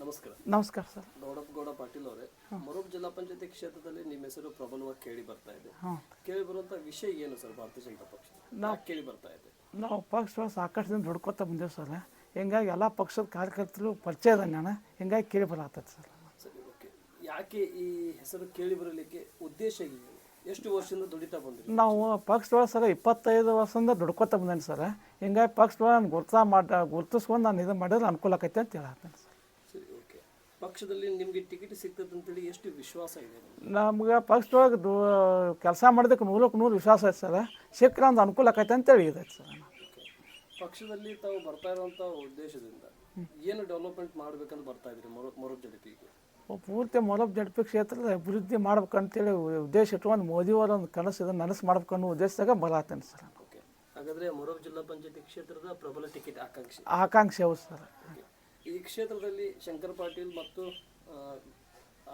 ನಮಸ್ಕಾರ. ನಮಸ್ಕಾರ ಸರ್. ಗೌಡ ಪಾಟೀಲ್ ಅವರೇ, ಮೊರಬ್ ಜಿಲ್ಲಾ ಪಂಚಾಯತಿ ಕ್ಷೇತ್ರದಲ್ಲಿ ನಿಮ್ಮ ಹೆಸರು ಪ್ರಬಲವಾಗಿ ಕೇಳಿ ಬರ್ತಾ ಇದೆ. ಹಾಂ, ಕೇಳಿ ಬರುವಂಥ ವಿಷಯ ಏನು ಸರ್? ಭಾರತೀಯ ಜನತಾ ಪಕ್ಷ ಕೇಳಿ ಬರ್ತಾ ಇದೆ. ನಾವು ಪಕ್ಷ ಸಾಕಷ್ಟು ದಿನ ದುಡ್ಕೋತ ಬಂದೇವೆ ಸರ್. ಹಿಂಗಾಗಿ ಎಲ್ಲ ಪಕ್ಷದ ಕಾರ್ಯಕರ್ತರು ಪರಿಚಯ ಅದ ನಾನು, ಹಿಂಗಾಗಿ ಕೇಳಿ ಬರತ್ತೈತೆ ಸರ್. ಸರಿ, ಓಕೆ. ಯಾಕೆ ಈ ಹೆಸರು ಕೇಳಿ ಬರಲಿಕ್ಕೆ ಉದ್ದೇಶ ಏನು? ಎಷ್ಟು ವರ್ಷದಿಂದ ದುಡಿತಾ ಬಂದ್ರಿ? ನಾವು ಪಕ್ಷದೊಳಗೆ ಸರ್ 25 ವರ್ಷದಿಂದ ದುಡ್ಕೋತ ಬಂದೇನೆ ಸರ್. ಹಿಂಗಾಗಿ ಪಕ್ಷದೊಳಗೆ ನಾನು ಗುರ್ತಿಸ್ಕೊಂಡು ನಾನು ಇದು ಮಾಡಿದ್ರೆ ಅನುಕೂಲ ಆಕೈತೆ ಅಂತ ಹೇಳತ್ತೇನೆ ಸರ್. ಸರಿ, ಓಕೆ. ಪಕ್ಷದಲ್ಲಿ ನಿಮಗೆ ಟಿಕೆಟ್ ಸಿಗ್ತದೆ ಅಂತೇಳಿ ಎಷ್ಟು ವಿಶ್ವಾಸ ಇದೆ? ನಮ್ಗೆ ಪಕ್ಷದೊಳಗೆ ಕೆಲಸ ಮಾಡೋದಕ್ಕೆ 100% ವಿಶ್ವಾಸ ಐತೆ ಸರ್. ಸಿಕ್ಕರೆ ಒಂದು ಅನುಕೂಲ ಆಕೈತೆ ಅಂತೇಳಿ ಇದೈತೆ ಸರ್. ಓಕೆ. ಪಕ್ಷದಲ್ಲಿ ತಾವು ಬರ್ತಾ ಇರುವಂಥ ಉದ್ದೇಶದಿಂದ ಏನು ಡೆವಲಪ್ಮೆಂಟ್ ಮಾಡ್ಬೇಕಂತ ಬರ್ತಾ ಇದ್ರಿ ಮೊರಬ್ ಜಡಪಿಗೆ? ಪೂರ್ತಿ ಮೊರಬ್ ಜಡ್ಪಿ ಕ್ಷೇತ್ರದ ಅಭಿವೃದ್ಧಿ ಮಾಡ್ಬೇಕಂತೇಳಿ ಉದ್ದೇಶ ಇಟ್ಕೊಂಡು ಮೋದಿಯವರ ಒಂದು ಕನಸು ಇದನ್ನು ನನಸು ಮಾಡ್ಬೇಕನ್ನೋ ಉದ್ದೇಶದಾಗ ಬರತ್ತೇನೆ ಸರ್. ಓಕೆ. ಹಾಗಾದರೆ ಮೊರಬ್ ಜಿಲ್ಲಾ ಪಂಚಾಯತಿ ಕ್ಷೇತ್ರದ ಪ್ರಬಲ ಟಿಕೆಟ್ ಆಕಾಂಕ್ಷೆ ಹೌದು ಸರ್. ಈ ಕ್ಷೇತ್ರದಲ್ಲಿ ಶಂಕರ್ ಪಾಟೀಲ್ ಮತ್ತು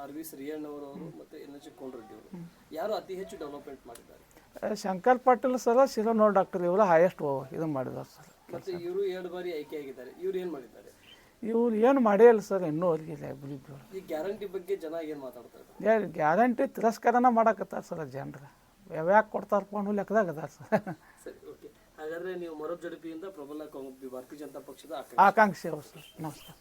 RV ಶ್ರೀಯಣ್ಣವರು ಮತ್ತು NH ಕೋನರೆಡ್ಡಿ ಅವರು ಯಾರು ಅತಿ ಹೆಚ್ಚು ಡೆವಲಪ್ಮೆಂಟ್ ಮಾಡಿದ್ದಾರೆ? ಶಂಕರ್ ಪಾಟೀಲ್ ಸರ್, ಶಿರೋನೂರು ಡಾಕ್ಟರ್ ಇವರು ಹೈಯೆಸ್ಟ್ ಇದು ಮಾಡಿದ್ದಾರೆ ಸರ್. ಮತ್ತು ಇವರು 2 ಬಾರಿ ಆಯ್ಕೆಯಾಗಿದ್ದಾರೆ. ಇವ್ರು ಏನು ಮಾಡಿದ್ದಾರೆ? ಇವ್ರು ಏನು ಮಾಡೇ ಇಲ್ಲ ಸರ್ ಇನ್ನೂ ಅವ್ರಿಗೆ ಅಭಿವೃದ್ಧಿ. ಈ ಗ್ಯಾರಂಟಿ ಬಗ್ಗೆ ಜನ ಏನು ಮಾತಾಡ್ತಾ ಇದ್ದಾರೆ? ಗ್ಯಾರಂಟಿ ತಿರಸ್ಕಾರನ ಮಾಡಕತ್ತಾರೆ ಸರ್ ಜನರು. ಯಾವ್ಯಾಕೆ ಕೊಡ್ತಾರಪ್ಪ ಅನ್ನೋ ಲೆಕ್ಕದಾಗ ಅದಾರ ಸರ್. ಸರಿ, ಓಕೆ. ಹಾಗಾದರೆ ನೀವು ಮೊರಬ್ ಜಡಪಿಯಿಂದ ಪ್ರಬಲ ಭಾರತೀಯ ಜನತಾ ಪಕ್ಷದ ಆಕಾಂಕ್ಷೆ ಹೌದು ಸರ್. ನಮಸ್ಕಾರ.